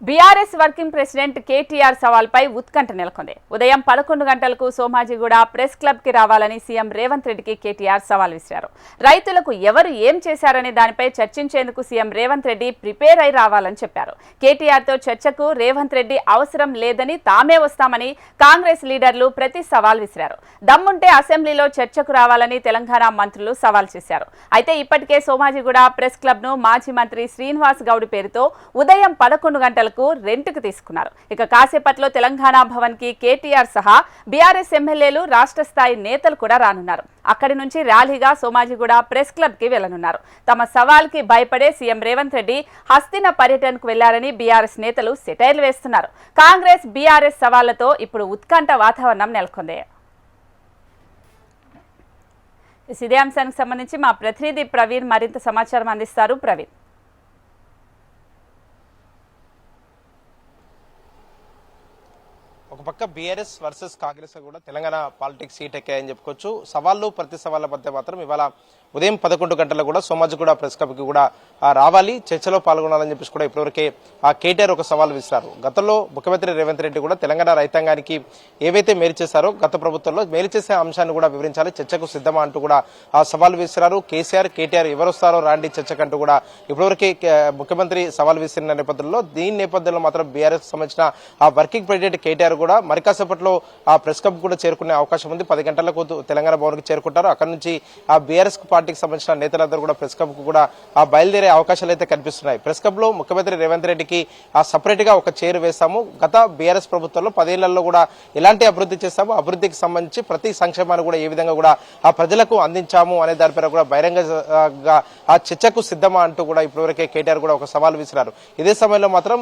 BRS working president KTR సవాల్పై ఉత్కంఠ నెలకొంది. ఉదయం 11 గంటలకు సోమాజిగూడ ప్రెస్ క్లబ్ కి రావాలని సీఎం రేవంత్ రెడ్డికి కేటీఆర్ సవాల్ విసిరారు. రైతులకు ఎవరు ఏం చేశారనే దానిపై చర్చించేందుకు సీఎం రేవంత్ రెడ్డి ప్రిపేర్ అయి రావాలని చెప్పారు. కేటీఆర్ తో చర్చకు రేవంత్ రెడ్డి అవసరం లేదని తామే వస్తామని కాంగ్రెస్ లీడర్లు ప్రతి సవాల్ విసిరారు. దమ్ముంటే అసెంబ్లీలో చర్చకు రావాలని తెలంగాణ మంత్రులు సవాల్ చేశారు. అయితే ఇప్పటికే సోమాజిగూడ ప్రెస్ క్లబ్ ను మాజీ మంత్రి శ్రీనివాస్ గౌడ్ పేరుతో ఉదయం 11 గంటలకు రెంట్కు తీసుకున్నారు. ఇక కాసేపట్లో తెలంగాణ భవన్ కి కేటీఆర్ సహా బీఆర్ఎస్ ఎమ్మెల్యేలు రాష్ట్ర స్థాయి నేతలు కూడా రానున్నారు. అక్కడి నుంచి ర్యాలీగా సోమాజిగూడ ప్రెస్ క్లబ్ కి వెళ్లనున్నారు. తమ సవాల్ కి భయపడే సీఎం రేవంత్ రెడ్డి హస్తిన పర్యటనకు వెళ్లారని బీఆర్ఎస్ నేతలు సెటైర్లు వేస్తున్నారు. కాంగ్రెస్ బీఆర్ఎస్ సవాళ్లతో ఇప్పుడు ఉత్కంఠ వాతావరణం నెలకొంది. ఇదే అంశానికి సంబంధించి మా ప్రతినిధి ప్రవీణ్ మరింత సమాచారం అందిస్తారు. ప్రవీణ్, ఒక పక్క బీఆర్ఎస్ వర్సెస్ కాంగ్రెస్ కూడా తెలంగాణ పాలిటిక్స్ హీట్ ఎక్కాయని చెప్పుకోవచ్చు. సవాళ్లు ప్రతి సవాళ్ల మధ్య మాత్రం ఇవాళ ఉదయం 11 గంటలకు కూడా సోమాజిగూడ ప్రెస్ క్లబ్ కి కూడా రావాలి, చర్చలో పాల్గొనాలని చెప్పేసి కూడా ఇప్పటివరకే కేటీఆర్ ఒక సవాల్ విసిరారు. గతంలో ముఖ్యమంత్రి రేవంత్ రెడ్డి కూడా తెలంగాణ రైతాంగానికి ఏవైతే మేలు చేశారో గత ప్రభుత్వంలో మేలు చేసే అంశాన్ని కూడా వివరించాలి, చర్చకు సిద్ధమా అంటూ కూడా సవాల్ విసిరారు. కేటీఆర్ ఎవరు వస్తారో రాండి చర్చకంటూ కూడా ఇప్పటివరకే ముఖ్యమంత్రి సవాల్ విసిరిన నేపథ్యంలో దీని నేపథ్యంలో మాత్రం బీఆర్ఎస్ సంబంధించిన వర్కింగ్ ప్రెసిడెంట్ కేటీఆర్ కూడా మరికాసేపట్లో ఆ ప్రెస్ క్లబ్ కూడా చేరుకునే అవకాశం ఉంది. 10 గంటలకు తెలంగాణ భవన్ కి చేరుకుంటారు. అక్కడ నుంచి ఆ బీఆర్ఎస్ పార్టీకి సంబంధించిన నేతలందరూ కూడా ప్రెస్ క్లబ్ కు కూడా బయలుదేరే అవకాశాలు అయితే కనిపిస్తున్నాయి. ప్రెస్ క్లబ్ లో ముఖ్యమంత్రి రేవంత్ రెడ్డికి సపరేట్ గా ఒక చైర్ వేస్తాము, గత బీఆర్ఎస్ ప్రభుత్వంలో 10 ఏళ్లలో కూడా ఎలాంటి అభివృద్ధి చేస్తాము, అభివృద్ధికి సంబంధించి ప్రతి సంక్షేమాన్ని కూడా ఏ విధంగా కూడా ఆ ప్రజలకు అందించాము అనే దానిపైన కూడా బహిరంగంగా ఆ చర్చకు సిద్ధమా అంటూ కూడా ఇప్పటివరకే కేటీఆర్ కూడా ఒక సవాల్ విసిరారు. ఇదే సమయంలో మాత్రం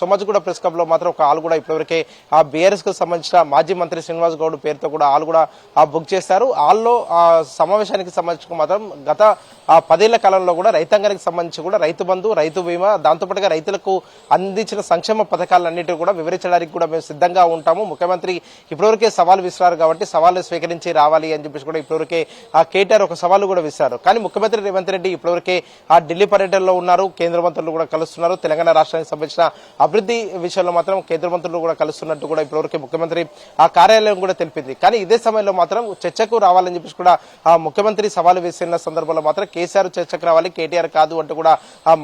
సోమాజిగూడ ప్రెస్ క్లబ్ లో మాత్రం ఒక ఆల్ కూడా ఇప్పటివరకే ఆ బీఆర్ఎస్ కు సంబంధించిన మాజీ మంత్రి శ్రీనివాస్ గౌడ్ పేరుతో కూడా ఆల్ కూడా బుక్ చేశారు. ఆల్లో సమావేశానికి సంబంధించి మాత్రం గత 10 ఏళ్ల కాలంలో కూడా రైతాంగానికి సంబంధించి కూడా రైతు బంధు, రైతు బీమా, దాంతోపాటుగా రైతులకు అందించిన సంక్షేమ పథకాలన్నింటినీ కూడా వివరించడానికి కూడా మేము సిద్ధంగా ఉంటాము. ముఖ్యమంత్రి ఇప్పటివరకే సవాల్ విసిరారు కాబట్టి సవాళ్ళు స్వీకరించి రావాలి అని చెప్పేసి కూడా ఇప్పటివరకే కేటీఆర్ ఒక సవాలు కూడా విసిరారు. కానీ ముఖ్యమంత్రి రేవంత్ రెడ్డి ఇప్పటివరకే ఢిల్లీ పర్యటనలో ఉన్నారు, కేంద్ర మంత్రులు కూడా కలుస్తున్నారు. తెలంగాణ రాష్ట్రానికి సంబంధించిన అభివృద్ధి విషయంలో మాత్రం కేంద్ర మంత్రులు కూడా కలుస్తున్నట్టు కూడా ఇప్పటివరకే ముఖ్యమంత్రి ఆ కార్యాలయం కూడా తెలిపింది. కానీ ఇదే సమయంలో మాత్రం చర్చకు రావాలని చెప్పేసి కూడా ముఖ్యమంత్రి సవాలు విసిరిన సందర్భంలో మాత్రం కేసీఆర్ చర్చకు రావాలి, కేటీఆర్ కాదు అంటూ కూడా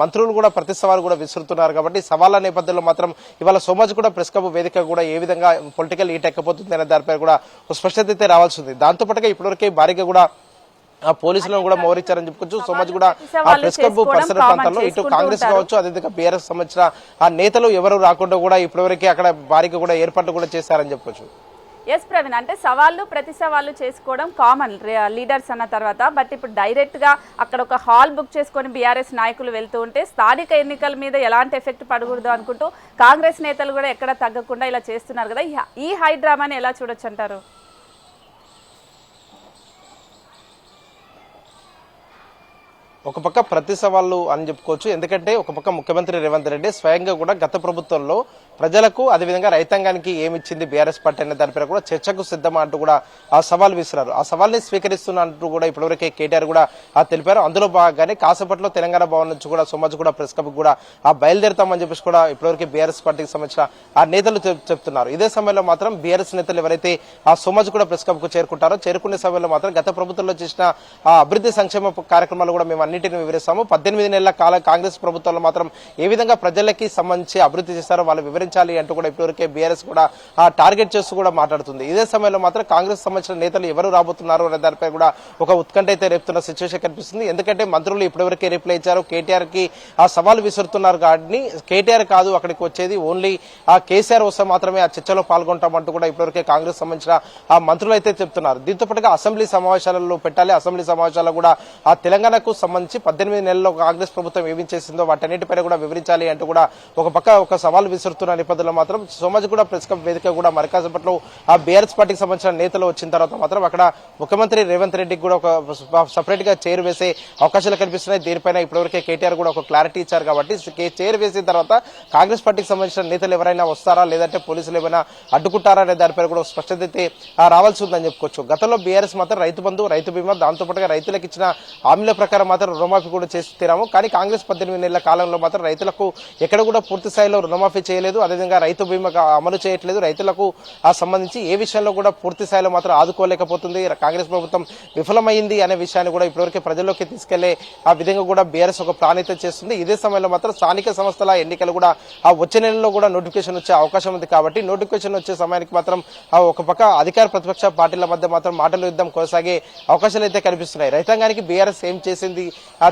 మంత్రులు కూడా ప్రతి సవాలు కూడా విసురుతున్నారు. కాబట్టి సవాళ్ల నేపథ్యంలో మాత్రం ఇవాళ సోమాజిగూడ ప్రెస్ క్లబ్ వేదిక కూడా ఏ విధంగా పొలిటికల్ హీట్ ఎక్కబోతుంది అనే దానిపై కూడా స్పష్టత అయితే రావాల్సి ఉంది. దాంతోపాటుగా ఇప్పటివరకే భారీగా కూడా పోలీసులను కూడా మోహరించారని చెప్పుకోవచ్చు. సోమాజిగూడ ప్రెస్ క్లబ్ పరిసర ప్రాంతాల్లో ఇటు కాంగ్రెస్ కావచ్చు, అదేవిధంగా బీఆర్ఎస్ సంబంధించిన ఆ నేతలు ఎవరు రాకుండా కూడా ఇప్పటివరకే అక్కడ భారీగా కూడా ఏర్పాట్లు కూడా చేశారని చెప్పుకోవచ్చు. ఎస్ ప్రవీణ్, అంటే సవాళ్ళు ప్రతి సవాళ్ళు చేసుకోవడం కామన్ లీడర్స్ అన్న తర్వాత, బట్ ఇప్పుడు డైరెక్ట్ గా అక్కడ ఒక హాల్ బుక్ చేసుకొని బీఆర్ఎస్ నాయకులు వెళ్తూ ఉంటే స్థానిక ఎన్నికల మీద ఎలాంటి ఎఫెక్ట్ పడకూడదు అనుకుంటూ కాంగ్రెస్ నేతలు కూడా ఎక్కడ తగ్గకుండా ఇలా చేస్తున్నారు కదా, ఈ హై డ్రామాని ఎలా చూడొచ్చు అంటారు? ఒక పక్క ప్రతి సవాళ్ళు అని చెప్పుకోవచ్చు. ఎందుకంటే ఒక పక్క ముఖ్యమంత్రి రేవంత్ రెడ్డి స్వయంగా కూడా గత ప్రభుత్వంలో ప్రజలకు అదేవిధంగా రైతాంగానికి ఏమిచ్చింది బీఆర్ఎస్ పార్టీ అనే దానిపై కూడా చర్చకు సిద్ధమా అంటూ కూడా ఆ సవాల్ విసిరారు. ఆ సవాల్ని స్వీకరిస్తున్నట్టు కూడా ఇప్పటివరకే కేటీఆర్ కూడా తెలిపారు. అందులో భాగంగానే కాసేపట్లో తెలంగాణ భవన్ నుంచి కూడా సోమాజిగూడ ప్రెస్ క్లబ్ కూడా బయలుదేరుతామని చెప్పేసి కూడా ఇప్పటివరకే బీఆర్ఎస్ పార్టీకి సంబంధించిన ఆ నేతలు చెప్తున్నారు. ఇదే సమయంలో మాత్రం బీఆర్ఎస్ నేతలు ఎవరైతే ఆ సోమాజిగూడ ప్రెస్ క్లబ్ కు చేరుకుంటారో చేరుకునే సమయంలో మాత్రం గత ప్రభుత్వంలో చేసిన ఆ అభివృద్ధి సంక్షేమ కార్యక్రమాలు కూడా మేము అన్నింటినీ వివరిస్తాము. 18 నెలల కాంగ్రెస్ ప్రభుత్వంలో మాత్రం ఏ విధంగా ప్రజలకి సంబంధించి అభివృద్ధి చేస్తారో వాళ్ళు వివరించాలి అంటూ కూడా ఇప్పటివరకే బీఆర్ఎస్ కూడా టార్గెట్ చేస్తూ కూడా మాట్లాడుతుంది. ఇదే సమయంలో మాత్రం కాంగ్రెస్ సంబంధించిన నేతలు ఎవరు రాబోతున్నారు అనే దానిపై కూడా ఒక ఉత్కంఠ అయితే రేపుతున్న సిచ్యువేషన్ కనిపిస్తుంది. ఎందుకంటే మంత్రులు ఇప్పటివరకే రిప్లై ఇచ్చారు, కేటీఆర్ కి ఆ సవాల్ విసురుతున్నారు. కానీ కేటీఆర్ కాదు అక్కడికి వచ్చేది, ఓన్లీ ఆ కేసీఆర్ వస్తే మాత్రమే ఆ చర్చలో పాల్గొంటామంటూ కూడా ఇప్పటివరకే కాంగ్రెస్ సంబంధించిన ఆ మంత్రులు అయితే చెప్తున్నారు. దీంతో పాటుగా అసెంబ్లీ సమావేశాలలో పెట్టాలి, అసెంబ్లీ సమావేశాల్లో కూడా ఆ తెలంగాణకు సంబంధించి 18 నెలల్లో కాంగ్రెస్ ప్రభుత్వం ఏమి చేసిందో వాటన్నిటిపై కూడా వివరించాలి అంటూ కూడా ఒక పక్క ఒక సవాల్ విసురుతున్న నేపథ్యంలో మాత్రం సోమాజిగూడ ప్రెస్ క్లబ్ వేదిక కూడా మరికాసేపట్లో ఆ బీఆర్ఎస్ పార్టీకి సంబంధించిన నేతలు వచ్చిన తర్వాత మాత్రం అక్కడ ముఖ్యమంత్రి రేవంత్ రెడ్డికి కూడా ఒక సపరేట్ గా చైర్ వేసే అవకాశాలు కనిపిస్తున్నాయి. దీనిపైన ఇప్పటివరకే కేటీఆర్ కూడా ఒక క్లారిటీ ఇచ్చారు కాబట్టి చైర్ వేసిన తర్వాత కాంగ్రెస్ పార్టీకి సంబంధించిన నేతలు ఎవరైనా వస్తారా లేదంటే పోలీసులు ఏమైనా అడ్డుకుంటారా అనే దానిపై కూడా స్పష్టత అయితే రావాల్సి ఉందని చెప్పుకోవచ్చు. గతంలో బీఆర్ఎస్ మాత్రం రైతు బంధు, రైతు బీమా, దాంతో పాటుగా రైతులకు ఇచ్చిన హామీల ప్రకారం మాత్రం రుణమాఫీ కూడా చేసి తీరాము. కానీ కాంగ్రెస్ 18 నెలల కాలంలో మాత్రం రైతులకు ఎక్కడ కూడా పూర్తి స్థాయిలో రుణమాఫీ చేయలేదు. అదేవిధంగా రైతు బీమా అమలు చేయట్లేదు. రైతులకు సంబంధించి ఏ విషయంలో కూడా పూర్తి స్థాయిలో మాత్రం ఆదుకోలేకపోతుంది. కాంగ్రెస్ ప్రభుత్వం విఫలమైంది అనే విషయాన్ని కూడా ఇప్పటివరకు ప్రజల్లోకి తీసుకెళ్లే ఆ విధంగా కూడా బీఆర్ఎస్ ఒక ప్రాణిత చేస్తుంది. ఇదే సమయంలో మాత్రం స్థానిక సంస్థల ఎన్నికలు కూడా వచ్చే నెలలో కూడా నోటిఫికేషన్ వచ్చే అవకాశం ఉంది. కాబట్టి నోటిఫికేషన్ వచ్చే సమయానికి మాత్రం ఒక పక్క అధికార ప్రతిపక్ష పార్టీల మధ్య మాత్రం మాటలు యుద్ధం కొనసాగే అవకాశాలు అయితే కనిపిస్తున్నాయి. రైతాంగానికి బీఆర్ఎస్ ఏం చేసింది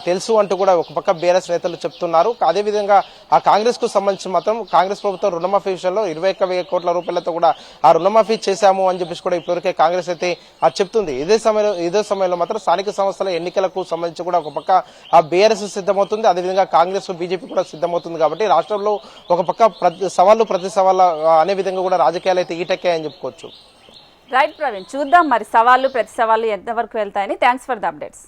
తెలుసు అంటూ కూడా ఒక పక్క బీఆర్ఎస్ నేతలు చెప్తున్నారు. అదేవిధంగా ఆ కాంగ్రెస్ కు సంబంధించి మాత్రం కాంగ్రెస్ ప్రభుత్వం రుణమాఫీ విషయంలో 21,000 కోట్ల రూపాయలతో కూడా ఆ రుణమాఫీ చేశాము అని చెప్పేసి కూడా ఇప్పటివరకే కాంగ్రెస్ అయితే చెప్తుంది. ఇదే సమయంలో మాత్రం స్థానిక సంస్థల ఎన్నికలకు సంబంధించి కూడా ఒక పక్క ఆ బీఆర్ఎస్ సిద్ధమవుతుంది. అదేవిధంగా కాంగ్రెస్ బీజేపీ కూడా సిద్ధమవుతుంది. కాబట్టి రాష్ట్రంలో ఒక పక్క సవాళ్లు ప్రతి సవాళ్ళ అనే విధంగా కూడా రాజకీయాలు అయితే ఈటెక్కాయని చెప్పుకోవచ్చు. రైట్ ప్రవీణ్, చూద్దాం మరి సవాళ్లు ప్రతి సవాళ్లు ఎంతవరకు వెళ్తాయని. Thanks for the updates.